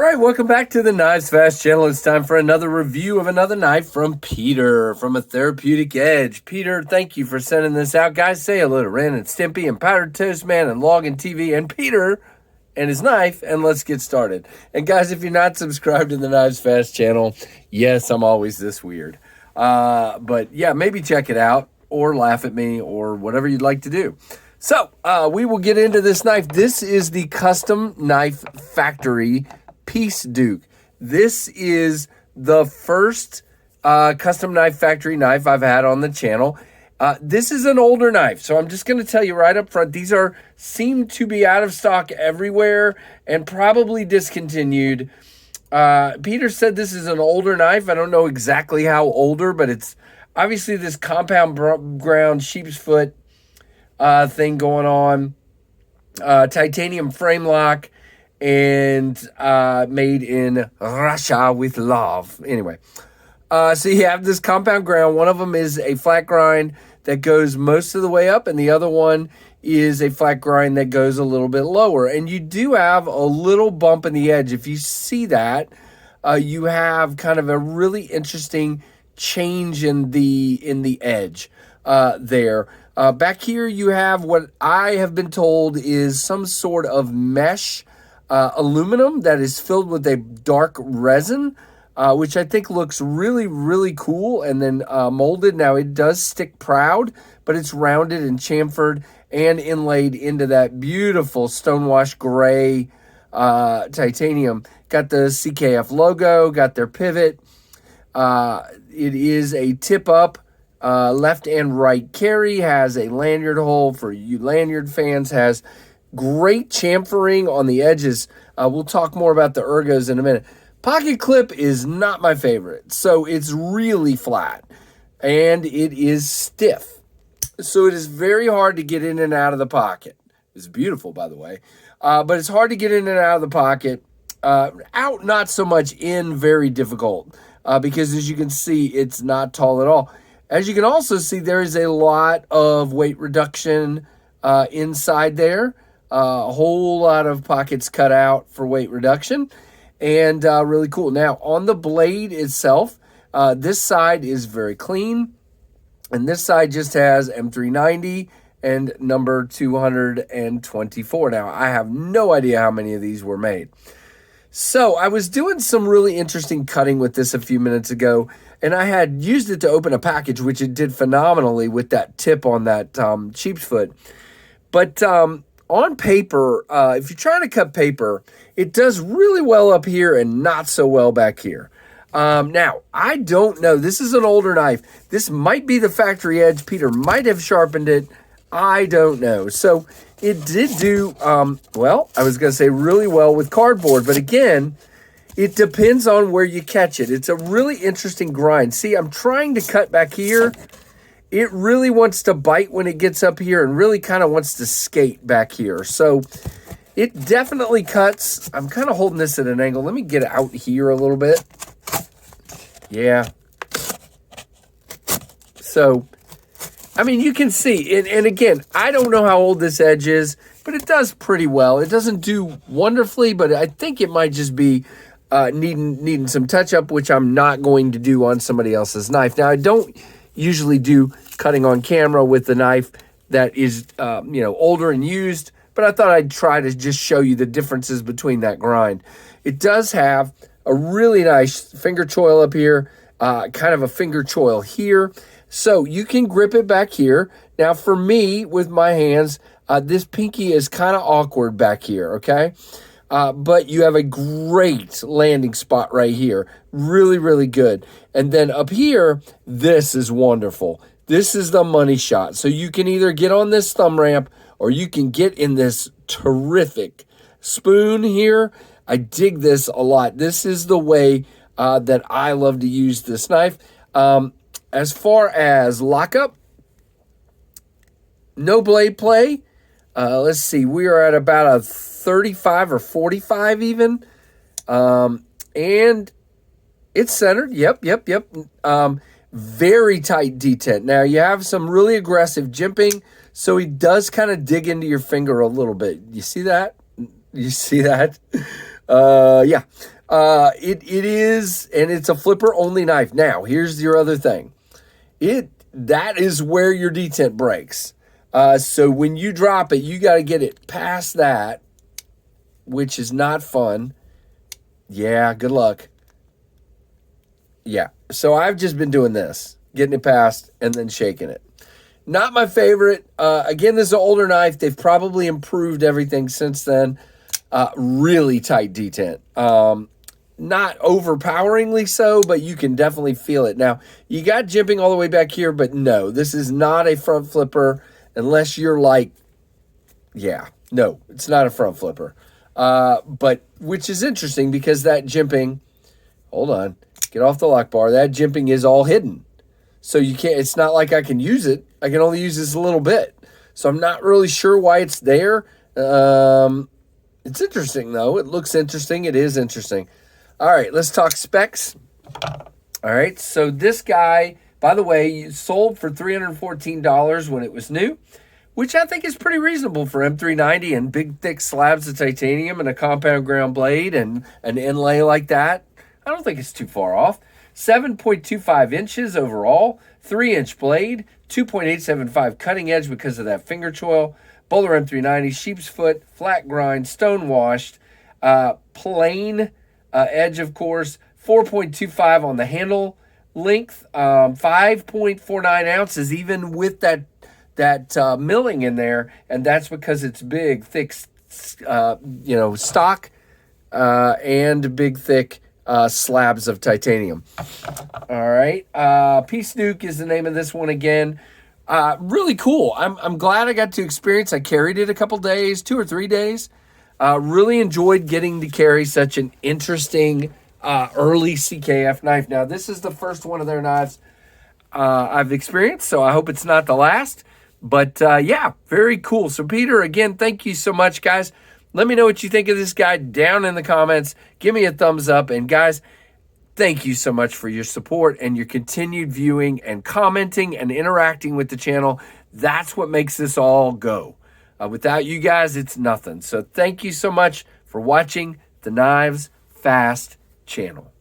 right, welcome back to the KnivesFAST channel. It's time for another review of another knife from Peter from a Therapeutic Edge. Peter, thank you for sending this out. Guys, say hello to Ren and Stimpy and Powdered Toast Man and Loggin TV and Peter and his knife, and let's get started. And guys, if you're not subscribed to the KnivesFAST channel, yes, I'm always this weird. But yeah, maybe check it out or laugh at me or whatever you'd like to do. So we will get into this knife. This is the Custom Knife Factory Peace Duke. This is the first Custom Knife Factory knife I've had on the channel. This is an older knife, so I'm just going to tell you right up front, these seem to be out of stock everywhere and probably discontinued. Peter said this is an older knife. I don't know exactly how older, but it's obviously this compound ground sheep's foot thing going on. Titanium frame lock and made in Russia with love. Anyway, so you have this compound ground. One of them is a flat grind that goes most of the way up, and the other one is a flat grind that goes a little bit lower. And you do have a little bump in the edge. If you see that, you have kind of a really interesting change in the edge there. Back here you have what I have been told is some sort of mesh aluminum that is filled with a dark resin, which I think looks really, really cool, and then molded. Now, it does stick proud, but it's rounded and chamfered and inlaid into that beautiful stonewash gray titanium. Got the CKF logo, got their pivot. It is a tip-up left and right carry, has a lanyard hole for you lanyard fans, has great chamfering on the edges. We'll talk more about the ergos in a minute. Pocket clip is not my favorite. So it's really flat and it is stiff. So it is very hard to get in and out of the pocket. It's beautiful, by the way. But it's hard to get in and out of the pocket. Out, not so much. In, very difficult. Because as you can see, it's not tall at all. As you can also see, there is a lot of weight reduction inside there. A whole lot of pockets cut out for weight reduction, and really cool. Now, on the blade itself, this side is very clean, and this side just has M390 and number 224. Now, I have no idea how many of these were made. So, I was doing some really interesting cutting with this a few minutes ago, and I had used it to open a package, which it did phenomenally with that tip on that sheep's foot. But on paper, if you're trying to cut paper, it does really well up here and not so well back here. Now, I don't know. This is an older knife. This might be the factory edge. Peter might have sharpened it. I don't know. So it did do, well, I was going to say really well with cardboard. But again, it depends on where you catch it. It's a really interesting grind. See, I'm trying to cut back here. It really wants to bite when it gets up here and really kind of wants to skate back here. So it definitely cuts. I'm kind of holding this at an angle. Let me get out here a little bit. Yeah. So, I mean, you can see. And again, I don't know how old this edge is, but it does pretty well. It doesn't do wonderfully, but I think it might just be needing some touch-up, which I'm not going to do on somebody else's knife. Now, I don't usually do cutting on camera with the knife that is, older and used, but I thought I'd try to just show you the differences between that grind. It does have a really nice finger choil up here, kind of a finger choil here, so you can grip it back here. Now, for me, with my hands, this pinky is kind of awkward back here, okay? But you have a great landing spot right here. Really, really good. And then up here, this is wonderful. This is the money shot. So you can either get on this thumb ramp or you can get in this terrific spoon here. I dig this a lot. This is the way that I love to use this knife. As far as lockup, no blade play. Let's see. We are at about a 35 or 45 even. And it's centered. Yep. Very tight detent. Now, you have some really aggressive jimping, so he does kind of dig into your finger a little bit. You see that? You see that? Yeah. It is, and it's a flipper only knife. Now, here's your other thing. That is where your detent breaks. So when you drop it, you got to get it past that, which is not fun. Yeah, good luck. Yeah, so I've just been doing this, getting it past and then shaking it. Not my favorite. Again, this is an older knife. They've probably improved everything since then. Really tight detent. Not overpoweringly so, but you can definitely feel it. Now, you got jimping all the way back here, but no, this is not a front flipper unless you're like, yeah, no, it's not a front flipper. But which is interesting because that jimping, hold on, get off the lock bar. That jimping is all hidden. So you can't, it's not like I can use it. I can only use this a little bit. So I'm not really sure why it's there. It's interesting though. It looks interesting. It is interesting. All right, let's talk specs. All right, so this guy, by the way, sold for $314 when it was new, which I think is pretty reasonable for M390 and big, thick slabs of titanium and a compound ground blade and an inlay like that. I don't think it's too far off. 7.25 inches overall, 3-inch blade, 2.875 cutting edge because of that finger choil, Bowler M390, sheep's foot, flat grind, stone washed, plain edge, of course, 4.25 on the handle length, 5.49 ounces, even with that milling in there, and that's because it's big, thick, stock, and big, thick slabs of titanium. All right, Peace Duke is the name of this one again. Really cool. I'm glad I got to experience. I carried it a couple days, 2 or 3 days. Really enjoyed getting to carry such an interesting early CKF knife. Now, this is the first one of their knives I've experienced, so I hope it's not the last. But, yeah, very cool. So, Peter, again, thank you so much, guys. Let me know what you think of this guy down in the comments. Give me a thumbs up. And, guys, thank you so much for your support and your continued viewing and commenting and interacting with the channel. That's what makes this all go. Without you guys, it's nothing. So thank you so much for watching the KnivesFAST channel.